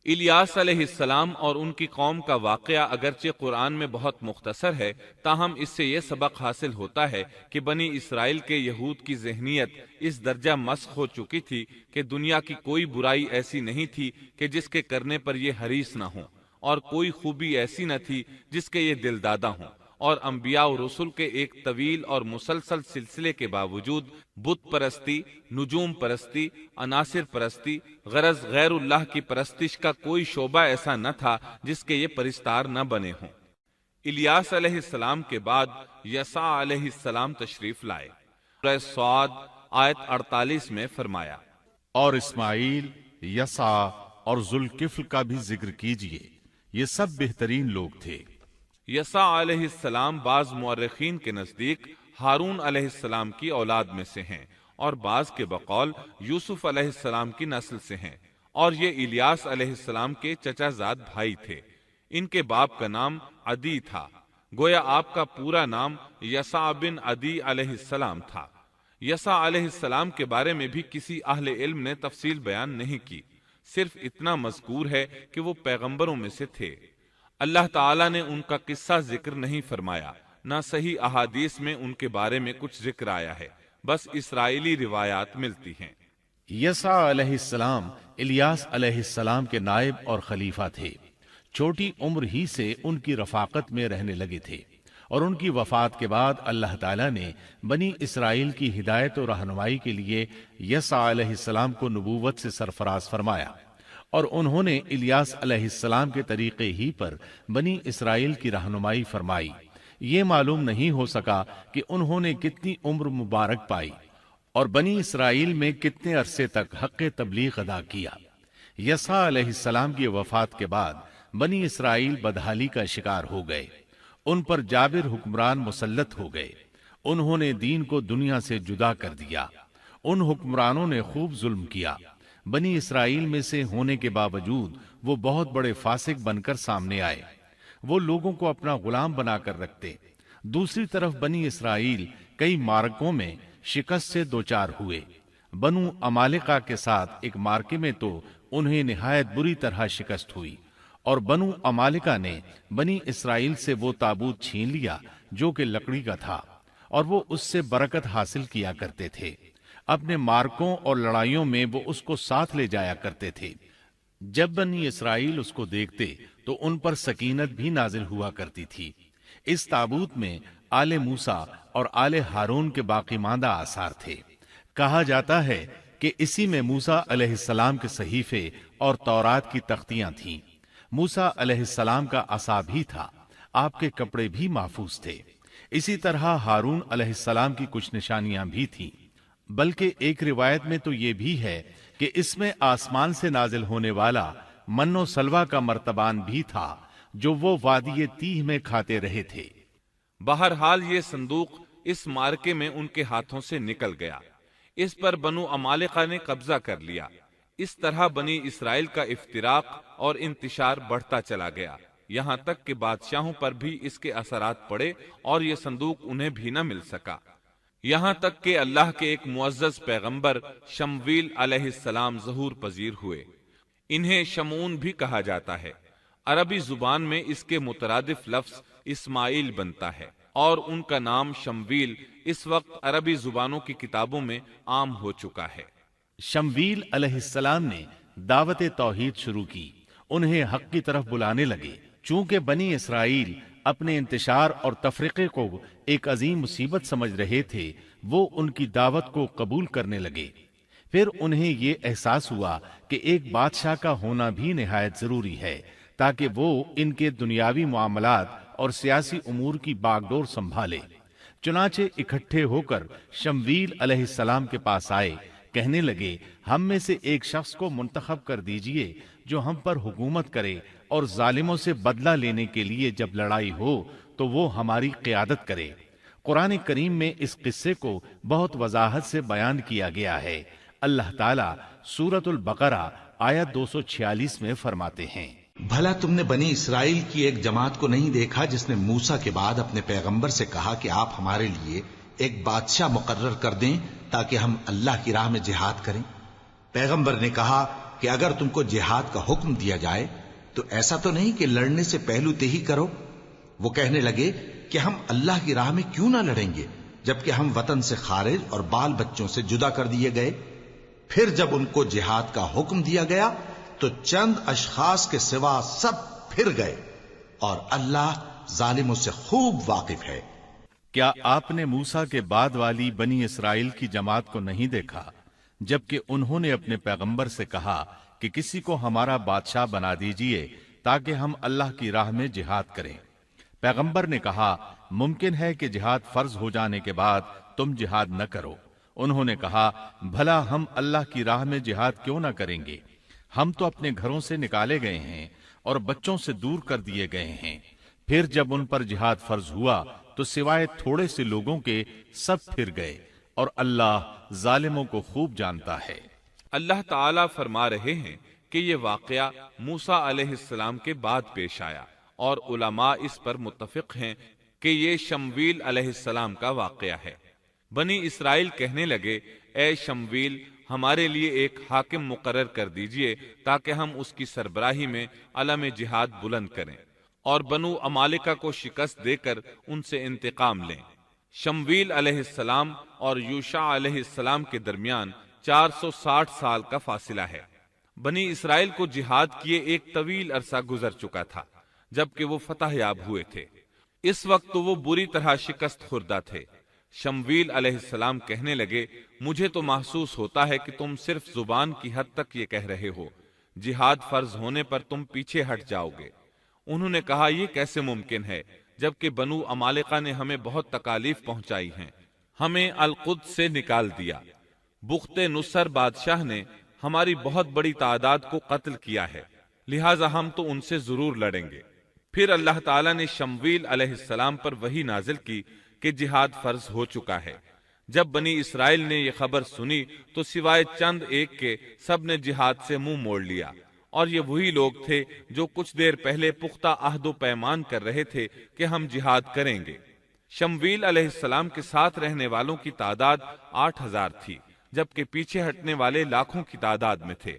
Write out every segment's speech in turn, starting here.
الیاس علیہ السلام اور ان کی قوم کا واقعہ اگرچہ قرآن میں بہت مختصر ہے، تاہم اس سے یہ سبق حاصل ہوتا ہے کہ بنی اسرائیل کے یہود کی ذہنیت اس درجہ مسخ ہو چکی تھی کہ دنیا کی کوئی برائی ایسی نہیں تھی کہ جس کے کرنے پر یہ حریص نہ ہوں، اور کوئی خوبی ایسی نہ تھی جس کے یہ دل دادہ ہوں، اور انبیاء و رسل کے ایک طویل اور مسلسل سلسلے کے باوجود بت پرستی، نجوم پرستی، عناصر پرستی، غرض غیر اللہ کی پرستش کا کوئی شعبہ ایسا نہ تھا جس کے یہ پرستار نہ بنے ہوں۔ الیاس علیہ السلام کے بعد یسع علیہ السلام تشریف لائے۔ سورہ صاد آیت 48 میں فرمایا، اور اسماعیل، یسع اور ذوالکفل کا بھی ذکر کیجئے، یہ سب بہترین لوگ تھے۔ یسع علیہ السلام بعض مورخین کے نزدیک ہارون علیہ السلام کی اولاد میں سے ہیں، اور بعض کے بقول یوسف علیہ السلام کی نسل سے ہیں، اور یہ الیاس علیہ السلام کے چچا زاد بھائی تھے۔ ان کے باپ کا نام عدی تھا، گویا آپ کا پورا نام یسع بن عدی علیہ السلام تھا۔ یسع علیہ السلام کے بارے میں بھی کسی اہل علم نے تفصیل بیان نہیں کی، صرف اتنا مذکور ہے کہ وہ پیغمبروں میں سے تھے۔ اللہ تعالیٰ نے ان کا قصہ ذکر نہیں فرمایا، نہ صحیح احادیث میں ان کے بارے میں کچھ ذکر آیا ہے، بس اسرائیلی روایات ملتی ہیں۔ یسع علیہ السلام الیاس علیہ السلام کے نائب اور خلیفہ تھے۔ چھوٹی عمر ہی سے ان کی رفاقت میں رہنے لگے تھے، اور ان کی وفات کے بعد اللہ تعالیٰ نے بنی اسرائیل کی ہدایت و رہنمائی کے لیے یسع علیہ السلام کو نبوت سے سرفراز فرمایا، اور انہوں نے الیاس علیہ السلام کے طریقے ہی پر بنی اسرائیل کی رہنمائی فرمائی۔ یہ معلوم نہیں ہو سکا کہ انہوں نے کتنی عمر مبارک پائی اور بنی اسرائیل میں کتنے عرصے تک حق تبلیغ ادا کیا۔ یسع علیہ السلام کی وفات کے بعد بنی اسرائیل بدحالی کا شکار ہو گئے، ان پر جابر حکمران مسلط ہو گئے، انہوں نے دین کو دنیا سے جدا کر دیا۔ ان حکمرانوں نے خوب ظلم کیا، بنی اسرائیل میں سے ہونے کے باوجود وہ بہت بڑے فاسق بن کر سامنے آئے، وہ لوگوں کو اپنا غلام بنا کر رکھتے۔ دوسری طرف بنی اسرائیل کئی معرکوں میں شکست سے دوچار ہوئے۔ بنو عمالقہ کے ساتھ ایک معرکے میں تو انہیں نہایت بری طرح شکست ہوئی، اور بنو عمالقہ نے بنی اسرائیل سے وہ تابوت چھین لیا جو کہ لکڑی کا تھا، اور وہ اس سے برکت حاصل کیا کرتے تھے۔ اپنے مارکوں اور لڑائیوں میں وہ اس کو ساتھ لے جایا کرتے تھے۔ جب بنی اسرائیل اس کو دیکھتے تو ان پر سکینت بھی نازل ہوا کرتی تھی۔ اس تابوت میں آل موسیٰ اور آل ہارون کے باقی ماندہ آثار تھے۔ کہا جاتا ہے کہ اسی میں موسیٰ علیہ السلام کے صحیفے اور تورات کی تختیاں تھیں۔ موسیٰ علیہ السلام کا عصا بھی تھا، آپ کے کپڑے بھی محفوظ تھے۔ اسی طرح ہارون علیہ السلام کی کچھ نشانیاں بھی تھیں، بلکہ ایک روایت میں تو یہ بھی ہے کہ اس میں آسمان سے نازل ہونے والا من و سلوہ کا مرتبان بھی تھا جو وہ وادی تیہ میں کھاتے رہے تھے۔ بہرحال یہ صندوق اس مارکے میں ان کے ہاتھوں سے نکل گیا، اس پر بنو عمالقہ نے قبضہ کر لیا۔ اس طرح بنی اسرائیل کا افتراق اور انتشار بڑھتا چلا گیا، یہاں تک کہ بادشاہوں پر بھی اس کے اثرات پڑے اور یہ صندوق انہیں بھی نہ مل سکا، یہاں تک کہ اللہ کے ایک معزز پیغمبر شمویل علیہ السلام ظہور پذیر ہوئے۔ انہیں شمعون بھی کہا جاتا ہے، عربی زبان میں اس کے مترادف لفظ اسماعیل بنتا ہے، اور ان کا نام شمویل اس وقت عربی زبانوں کی کتابوں میں عام ہو چکا ہے۔ شمویل علیہ السلام نے دعوت توحید شروع کی، انہیں حق کی طرف بلانے لگے۔ چونکہ بنی اسرائیل اپنے انتشار اور تفرقے کو ایک عظیم مصیبت سمجھ رہے تھے، وہ ان کی دعوت کو قبول کرنے لگے۔ پھر انہیں یہ احساس ہوا کہ ایک بادشاہ کا ہونا بھی نہایت ضروری ہے تاکہ وہ ان کے دنیاوی معاملات اور سیاسی امور کی باغ ڈور سنبھالے۔ چنانچہ اکٹھے ہو کر شمویل علیہ السلام کے پاس آئے، کہنے لگے، ہم میں سے ایک شخص کو منتخب کر دیجئے جو ہم پر حکومت کرے، اور ظالموں سے بدلہ لینے کے لیے جب لڑائی ہو تو وہ ہماری قیادت کرے۔ قرآن کریم میں اس قصے کو بہت وضاحت سے بیان کیا گیا ہے۔ اللہ تعالیٰ سورۃ البقرہ آیت 246 میں فرماتے ہیں، بھلا تم نے بنی اسرائیل کی ایک جماعت کو نہیں دیکھا جس نے موسیٰ کے بعد اپنے پیغمبر سے کہا کہ آپ ہمارے لیے ایک بادشاہ مقرر کر دیں تاکہ ہم اللہ کی راہ میں جہاد کریں؟ پیغمبر نے کہا کہ اگر تم کو جہاد کا حکم دیا جائے تو ایسا تو نہیں کہ لڑنے سے پہلو تہی کرو؟ وہ کہنے لگے کہ ہم اللہ کی راہ میں کیوں نہ لڑیں گے جبکہ ہم وطن سے خارج اور بال بچوں سے جدا کر دیے گئے۔ پھر جب ان کو جہاد کا حکم دیا گیا تو چند اشخاص کے سوا سب پھر گئے، اور اللہ ظالموں سے خوب واقف ہے۔ کیا آپ نے موسیٰ کے بعد والی بنی اسرائیل کی جماعت کو نہیں دیکھا جبکہ انہوں نے اپنے پیغمبر سے کہا کہ کسی کو ہمارا بادشاہ بنا دیجئے تاکہ ہم اللہ کی راہ میں جہاد کریں؟ پیغمبر نے کہا ممکن ہے کہ جہاد فرض ہو جانے کے بعد تم جہاد نہ کرو۔ انہوں نے کہا بھلا ہم اللہ کی راہ میں جہاد کیوں نہ کریں گے؟ ہم تو اپنے گھروں سے نکالے گئے ہیں اور بچوں سے دور کر دیے گئے ہیں۔ پھر جب ان پر جہاد فرض ہوا تو سوائے تھوڑے سے لوگوں کے سب پھر گئے، اور اللہ ظالموں کو خوب جانتا ہے۔ اللہ تعالیٰ فرما رہے ہیں کہ یہ واقعہ موسیٰ علیہ السلام کے بعد پیش آیا، اور علماء اس پر متفق ہیں کہ یہ شمویل علیہ السلام کا واقعہ ہے۔ بنی اسرائیل کہنے لگے اے شمویل، ہمارے لیے ایک حاکم مقرر کر دیجئے تاکہ ہم اس کی سربراہی میں علم جہاد بلند کریں اور بنو عمالقہ کو شکست دے کر ان سے انتقام لیں۔ شمویل علیہ السلام اور یوشع علیہ السلام کے درمیان 460 سال کا فاصلہ ہے۔ بنی اسرائیل کو جہاد کیے ایک طویل عرصہ گزر چکا تھا جبکہ وہ فتح یاب ہوئے تھے۔ اس وقت تو وہ بری طرح شکست خوردہ تھے۔ شمویل علیہ السلام کہنے لگے مجھے تو محسوس ہوتا ہے کہ تم صرف زبان کی حد تک یہ کہہ رہے ہو، جہاد فرض ہونے پر تم پیچھے ہٹ جاؤ گے۔ انہوں نے کہا یہ کیسے ممکن ہے جبکہ بنو عمالقہ نے ہمیں بہت تکالیف پہنچائی ہیں، ہمیں القدس سے نکال دیا۔ بخت نصر بادشاہ نے ہماری بہت بڑی تعداد کو قتل کیا ہے، لہٰذا ہم تو ان سے ضرور لڑیں گے۔ پھر اللہ تعالیٰ نے شمویل علیہ السلام پر وحی نازل کی کہ جہاد فرض ہو چکا ہے۔ جب بنی اسرائیل نے یہ خبر سنی تو سوائے چند ایک کے سب نے جہاد سے منہ موڑ لیا، اور یہ وہی لوگ تھے جو کچھ دیر پہلے پختہ عہد و پیمان کر رہے تھے کہ ہم جہاد کریں گے۔ شمویل علیہ السلام کے ساتھ رہنے والوں کی تعداد 8000 تھی، جبکہ پیچھے ہٹنے والے لاکھوں کی تعداد میں تھے،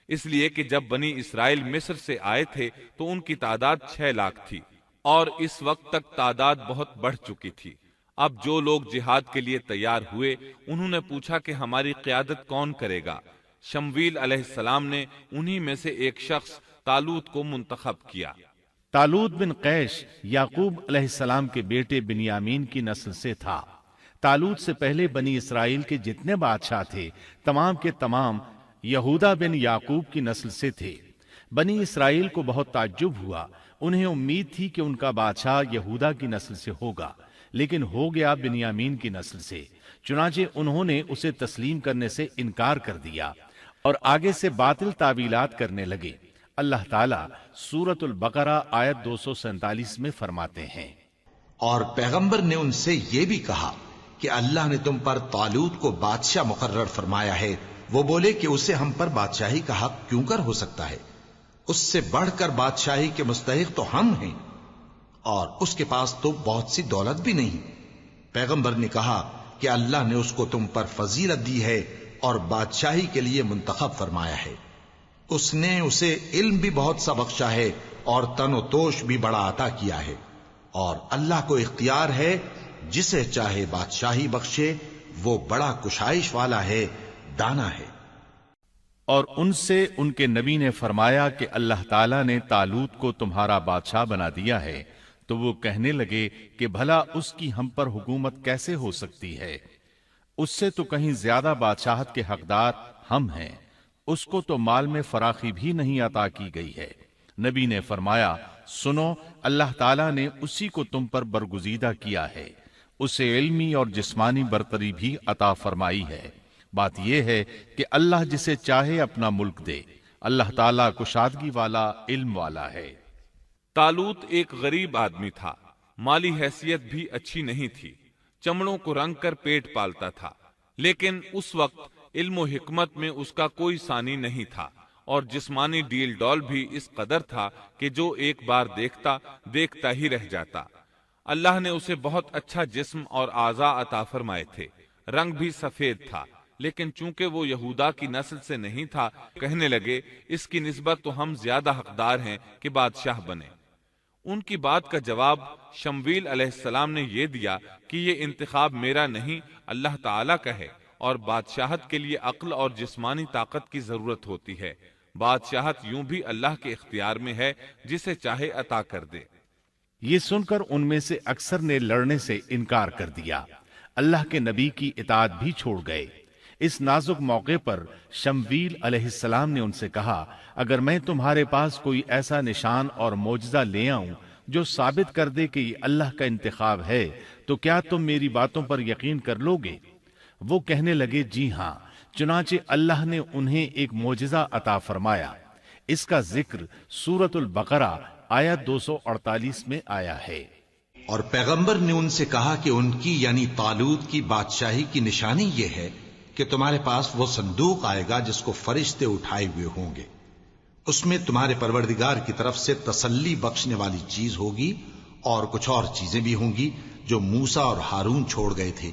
اس لیے کہ جب بنی اسرائیل مصر سے آئے تھے تو ان کی تعداد 6 لاکھ تھی، اور اس وقت تک تعداد بہت بڑھ چکی تھی۔ اب جو لوگ جہاد کے لیے تیار ہوئے انہوں نے پوچھا کہ ہماری قیادت کون کرے گا؟ شمویل علیہ السلام نے انہی میں سے ایک شخص طالوت کو منتخب کیا۔ طالوت بن قیش یعقوب علیہ السلام کے بیٹے بنیامین کی نسل سے تھا۔ طالوت سے پہلے بنی اسرائیل کے جتنے بادشاہ تھے تمام کے تمام یہودا بن یعقوب کی نسل سے تھے۔ بنی اسرائیل کو بہت تعجب ہوا، انہیں امید تھی کہ ان کا بادشاہ یہودا کی نسل سے ہوگا، لیکن ہو گیا بنیامین کی نسل سے۔ چنانچہ انہوں نے اسے تسلیم کرنے سے انکار کر دیا اور آگے سے باطل تعویلات کرنے لگے۔ اللہ تعالیٰ سورۃ البقرہ آیت 247 میں فرماتے ہیں، اور پیغمبر نے ان سے یہ بھی کہا کہ اللہ نے تم پر طالوت کو بادشاہ مقرر فرمایا ہے۔ وہ بولے کہ اسے ہم پر بادشاہی کا حق کیوں کر ہو سکتا ہے؟ اس سے بڑھ کر بادشاہی کے مستحق تو ہم ہیں، اور اس کے پاس تو بہت سی دولت بھی نہیں۔ پیغمبر نے کہا کہ اللہ نے اس کو تم پر فضیلت دی ہے اور بادشاہی کے لیے منتخب فرمایا ہے۔ اس نے اسے علم بھی بہت سا بخشا ہے اور تن و توش بھی بڑا عطا کیا ہے، اور اللہ کو اختیار ہے جسے چاہے بادشاہی بخشے، وہ بڑا کشائش والا ہے، دانا ہے۔ اور ان سے ان کے نبی نے فرمایا کہ اللہ تعالیٰ نے طالوت کو تمہارا بادشاہ بنا دیا ہے، تو وہ کہنے لگے کہ بھلا اس کی ہم پر حکومت کیسے ہو سکتی ہے؟ اس سے تو کہیں زیادہ بادشاہت کے حقدار ہم ہیں، اس کو تو مال میں فراخی بھی نہیں عطا کی گئی ہے۔ نبی نے فرمایا سنو، اللہ تعالیٰ نے اسی کو تم پر برگزیدہ کیا ہے، اسے علمی اور جسمانی برتری بھی عطا فرمائی ہے۔ بات یہ ہے کہ اللہ جسے چاہے اپنا ملک دے، اللہ تعالیٰ کشادگی والا، علم والا ہے۔ طالوت ایک غریب آدمی تھا، مالی حیثیت بھی اچھی نہیں تھی، چمڑوں کو رنگ کر پیٹ پالتا تھا، لیکن اس وقت علم و حکمت میں اس کا کوئی ثانی نہیں تھا، اور جسمانی ڈیل ڈول بھی اس قدر تھا کہ جو ایک بار دیکھتا ہی رہ جاتا۔ اللہ نے اسے بہت اچھا جسم اور اعضاء عطا فرمائے تھے، رنگ بھی سفید تھا، لیکن چونکہ وہ یہودا کی نسل سے نہیں تھا، کہنے لگے اس کی نسبت تو ہم زیادہ حقدار ہیں کہ بادشاہ بنے۔ ان کی بات کا جواب شمویل علیہ السلام نے یہ دیا کہ یہ انتخاب میرا نہیں، اللہ تعالیٰ کا ہے، اور بادشاہت کے لیے عقل اور جسمانی طاقت کی ضرورت ہوتی ہے۔ بادشاہت یوں بھی اللہ کے اختیار میں ہے، جسے چاہے عطا کر دے۔ یہ سن کر ان میں سے اکثر نے لڑنے سے انکار کر دیا، اللہ کے نبی کی اطاعت بھی چھوڑ گئے۔ اس نازک موقع پر شمویل علیہ السلام نے ان سے کہا، اگر میں تمہارے پاس کوئی ایسا نشان اور معجزہ لے آؤں جو ثابت کر دے کہ یہ اللہ کا انتخاب ہے، تو کیا تم میری باتوں پر یقین کر لو گے؟ وہ کہنے لگے جی ہاں۔ چنانچہ اللہ نے انہیں ایک معجزہ عطا فرمایا۔ اس کا ذکر سورۃ البقرہ آیت 248 میں آیا ہے۔ اور پیغمبر نے ان سے کہا کہ ان کی یعنی طالوت کی بادشاہی کی نشانی یہ ہے کہ تمہارے پاس وہ صندوق آئے گا جس کو فرشتے اٹھائے ہوئے ہوں گے۔ اس میں تمہارے پروردگار کی طرف سے تسلی بخشنے والی چیز ہوگی، اور کچھ اور چیزیں بھی ہوں گی جو موسیٰ اور ہارون چھوڑ گئے تھے۔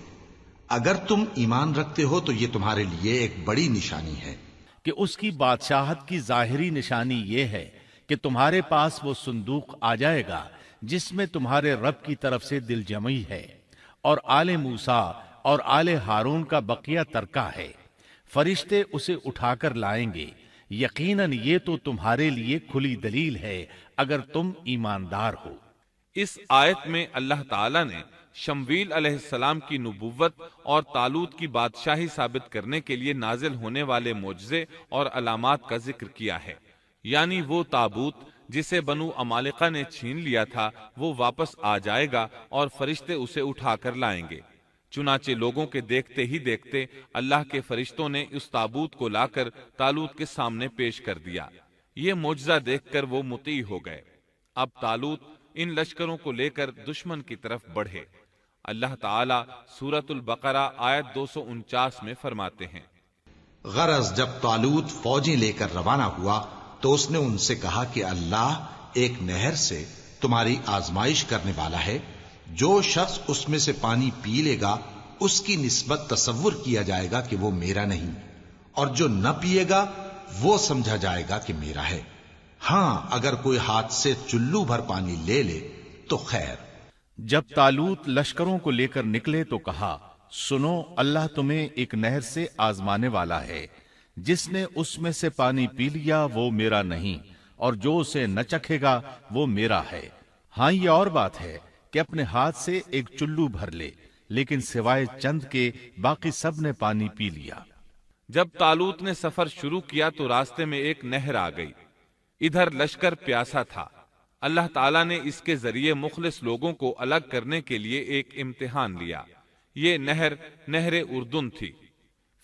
اگر تم ایمان رکھتے ہو تو یہ تمہارے لیے ایک بڑی نشانی ہے کہ اس کی بادشاہت کی ظاہری نشانی یہ ہے کہ تمہارے پاس وہ صندوق آ جائے گا جس میں تمہارے رب کی طرف سے دل جمعی ہے، اور آل موسیٰ اور آل ہارون کا بقیہ ترکہ ہے۔ فرشتے اسے اٹھا کر لائیں گے۔ یقیناً یہ تو تمہارے لیے کھلی دلیل ہے اگر تم ایماندار ہو۔ اس آیت میں اللہ تعالیٰ نے شمویل علیہ السلام کی نبوت اور طالوت کی بادشاہی ثابت کرنے کے لیے نازل ہونے والے معجزے اور علامات کا ذکر کیا ہے، یعنی وہ تابوت جسے بنو عمالقہ نے چھین لیا تھا وہ واپس آ جائے گا اور فرشتے اسے اٹھا کر لائیں گے۔ چنانچہ لوگوں کے دیکھتے ہی دیکھتے اللہ کے فرشتوں نے اس تابوت کو لا کر طالوت کے سامنے پیش کر دیا۔ یہ معجزہ دیکھ کر وہ مطیع ہو گئے۔ اب طالوت ان لشکروں کو لے کر دشمن کی طرف بڑھے۔ اللہ تعالیٰ سورۃ البقرہ آیت 249 میں فرماتے ہیں، غرض جب طالوت فوجیں لے کر روانہ ہوا تو اس نے ان سے کہا کہ اللہ ایک نہر سے تمہاری آزمائش کرنے والا ہے، جو شخص اس میں سے پانی پی لے گا اس کی نسبت تصور کیا جائے گا کہ وہ میرا نہیں، اور جو نہ پیے گا وہ سمجھا جائے گا کہ میرا ہے۔ ہاں اگر کوئی ہاتھ سے چلو بھر پانی لے لے تو خیر۔ جب طالوت لشکروں کو لے کر نکلے تو کہا، سنو اللہ تمہیں ایک نہر سے آزمانے والا ہے، جس نے اس میں سے پانی پی لیا وہ میرا نہیں، اور جو اسے نہ چکھے گا وہ میرا ہے۔ ہاں یہ اور بات ہے کہ اپنے ہاتھ سے ایک چلو بھر لے، لیکن سوائے چند کے باقی سب نے پانی پی لیا۔ جب طالوت نے سفر شروع کیا تو راستے میں ایک نہر آ گئی۔ ادھر لشکر پیاسا تھا۔ اللہ تعالیٰ نے اس کے ذریعے مخلص لوگوں کو الگ کرنے کے لیے ایک امتحان لیا۔ یہ نہر اردن تھی۔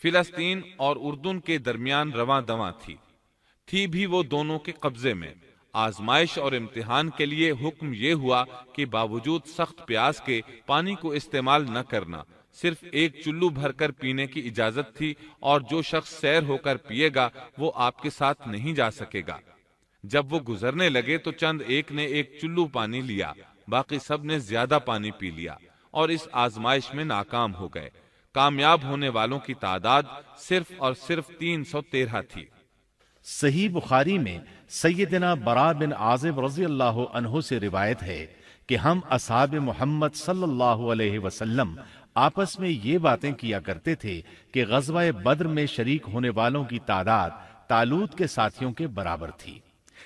فلسطین اور اردن کے درمیان رواں دواں تھی بھی وہ دونوں کے قبضے میں۔ آزمائش اور امتحان کے لیے حکم یہ ہوا کہ باوجود سخت پیاس کے پانی کو استعمال نہ کرنا، صرف ایک چلو بھر کر پینے کی اجازت تھی، اور جو شخص سیر ہو کر پیے گا وہ آپ کے ساتھ نہیں جا سکے گا۔ جب وہ گزرنے لگے تو چند ایک نے ایک چلو پانی لیا، باقی سب نے زیادہ پانی پی لیا اور اس آزمائش میں ناکام ہو گئے۔ کامیاب ہونے والوں کی تعداد صرف اور صرف 313 تھی۔ صحیح بخاری میں سیدنا برا بن عازب رضی اللہ عنہ سے روایت ہے کہ ہم اصحاب محمد صلی اللہ علیہ وسلم آپس میں یہ باتیں کیا کرتے تھے کہ غزوہ بدر میں شریک ہونے والوں کی تعداد طالوت کے ساتھیوں کے برابر تھی۔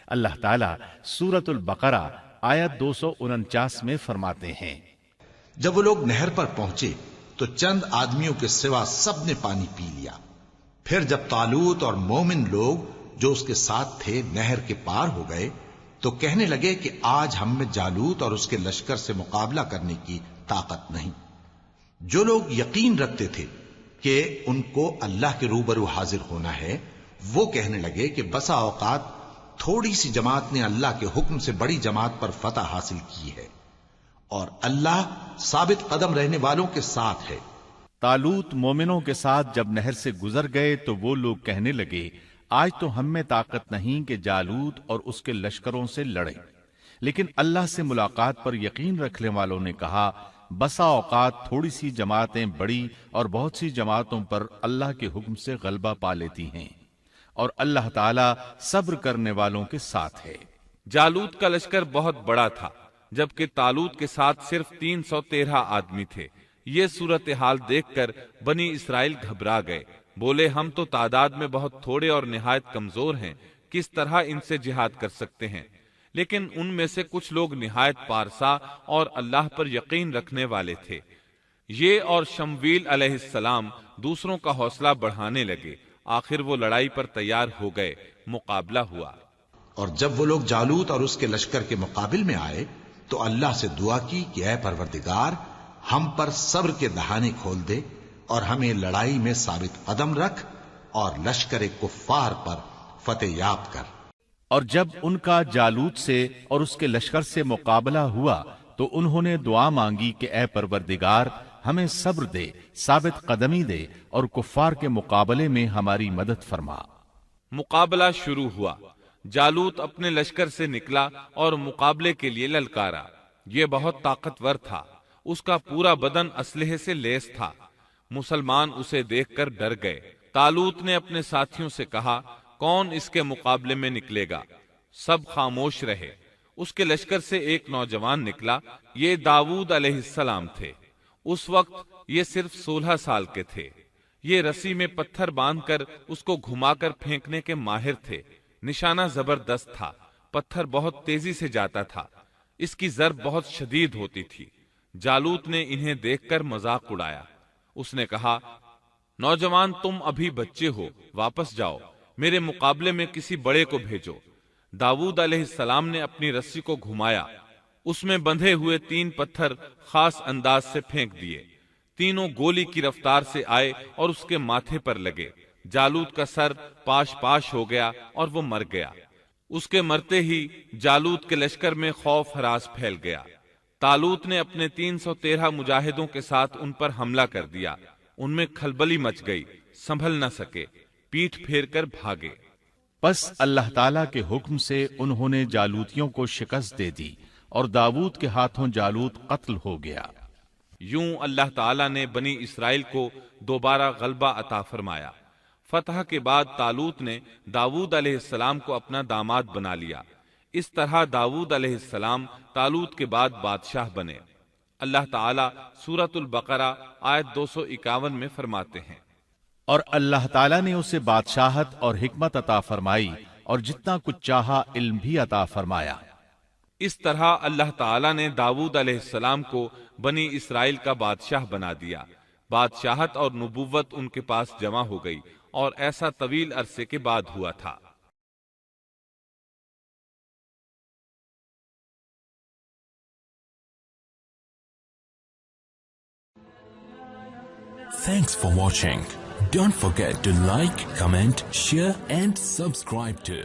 اللہ تعالیٰ سورۃ البقرہ آیت 249 میں فرماتے ہیں، جب وہ لوگ نہر پر پہنچے تو چند آدمیوں کے سوا سب نے پانی پی لیا۔ پھر جب طالوت اور مومن لوگ جو اس کے ساتھ تھے نہر کے پار ہو گئے تو کہنے لگے کہ آج ہم میں جالوت اور اس کے لشکر سے مقابلہ کرنے کی طاقت نہیں۔ جو لوگ یقین رکھتے تھے کہ ان کو اللہ کے روبرو حاضر ہونا ہے، وہ کہنے لگے کہ بسا اوقات تھوڑی سی جماعت نے اللہ کے حکم سے بڑی جماعت پر فتح حاصل کی ہے، اور اللہ ثابت قدم رہنے والوں کے ساتھ ہے۔ طالوت مومنوں کے ساتھ جب نہر سے گزر گئے تو وہ لوگ کہنے لگے، آج تو ہم میں طاقت نہیں کہ جالوت اور اس کے لشکروں سے لڑیں۔ لیکن اللہ سے ملاقات پر یقین رکھنے والوں نے کہا، بسا اوقات تھوڑی سی جماعتیں بڑی اور بہت سی جماعتوں پر اللہ کے حکم سے غلبہ پا لیتی ہیں، اور اللہ تعالیٰ صبر کرنے والوں کے ساتھ ہے۔ جالوت کا لشکر بہت بڑا تھا، جبکہ طالوت کے ساتھ صرف 313 آدمی تھے۔ یہ صورتحال دیکھ کر بنی اسرائیل گھبرا گئے، بولے ہم تو تعداد میں بہت تھوڑے اور نہایت کمزور ہیں، کس طرح ان سے جہاد کر سکتے ہیں؟ لیکن ان میں سے کچھ لوگ نہایت پارسا اور اللہ پر یقین رکھنے والے تھے۔ یہ اور شمویل علیہ السلام دوسروں کا حوصلہ بڑھانے لگے، آخر وہ لڑائی پر تیار ہو گئے، مقابلہ ہوا۔ اور جب وہ لوگ جالوت اور اس کے لشکر کے مقابل میں آئے تو اللہ سے دعا کی کہ اے پروردگار، ہم پر صبر کے دہانے کھول دے اور ہمیں لڑائی میں ثابت قدم رکھ اور لشکر کفار پر فتح یاب کر۔ اور جب ان کا جالوت سے اور اس کے لشکر سے مقابلہ ہوا تو انہوں نے دعا مانگی کہ اے پروردگار، ہمیں صبر دے، ثابت قدمی دے اور کفار کے مقابلے میں ہماری مدد فرما۔ مقابلہ شروع ہوا۔ جالوت اپنے لشکر سے نکلا اور مقابلے کے لیے للکارا۔ یہ بہت طاقتور تھا، اس کا پورا بدن اسلحے سے لیس تھا۔ مسلمان اسے دیکھ کر ڈر گئے۔ طالوت نے اپنے ساتھیوں سے کہا، کون اس کے مقابلے میں نکلے گا؟ سب خاموش رہے۔ اس کے لشکر سے ایک نوجوان نکلا، یہ داؤد علیہ السلام تھے۔ اس وقت یہ صرف 16 سال کے تھے۔ یہ رسی میں پتھر باندھ کر اس کو گھما کر پھینکنے کے ماہر تھے۔ نشانہ زبردست تھا، پتھر بہت تیزی سے جاتا تھا، اس کی ضرب بہت شدید ہوتی تھی۔ جالوت نے انہیں دیکھ کر مذاق اڑایا۔ اس نے کہا، نوجوان تم ابھی بچے ہو، واپس جاؤ، میرے مقابلے میں کسی بڑے کو بھیجو۔ داؤد علیہ السلام نے اپنی رسی کو گھمایا، اس میں بندھے ہوئے 3 پتھر خاص انداز سے پھینک دیے۔ تینوں گولی کی رفتار سے آئے اور اس کے ماتھے پر لگے۔ جالوت کا سر پاش پاش ہو گیا اور وہ مر گیا۔ اس کے مرتے ہی جالوت کے لشکر میں خوف ہراس پھیل گیا۔ طالوت نے اپنے 313 مجاہدوں کے ساتھ ان پر حملہ کر دیا۔ ان میں کھلبلی مچ گئی، سنبھل نہ سکے، پیٹھ پھیر کر بھاگے۔ پس اللہ تعالیٰ کے حکم سے انہوں نے جالوتیوں کو شکست دے دی اور داؤد کے ہاتھوں جالوت قتل ہو گیا۔ یوں اللہ تعالیٰ نے بنی اسرائیل کو دوبارہ غلبہ عطا فرمایا۔ فتح کے بعد طالوت نے داؤد علیہ السلام کو اپنا داماد بنا لیا۔ اس طرح داؤد علیہ السلام طالوت کے بعد بادشاہ بنے۔ اللہ تعالیٰ سورۃ البقرہ آیت 251 میں فرماتے ہیں، اور اللہ تعالیٰ نے اسے بادشاہت اور حکمت عطا فرمائی اور جتنا کچھ چاہا علم بھی عطا فرمایا۔ اس طرح اللہ تعالیٰ نے داؤد علیہ السلام کو بنی اسرائیل کا بادشاہ بنا دیا۔ بادشاہت اور نبوت ان کے پاس جمع ہو گئی، اور ایسا طویل عرصے کے بعد ہوا تھا۔ Thanks for watching. Don't forget to like, comment, share and subscribe to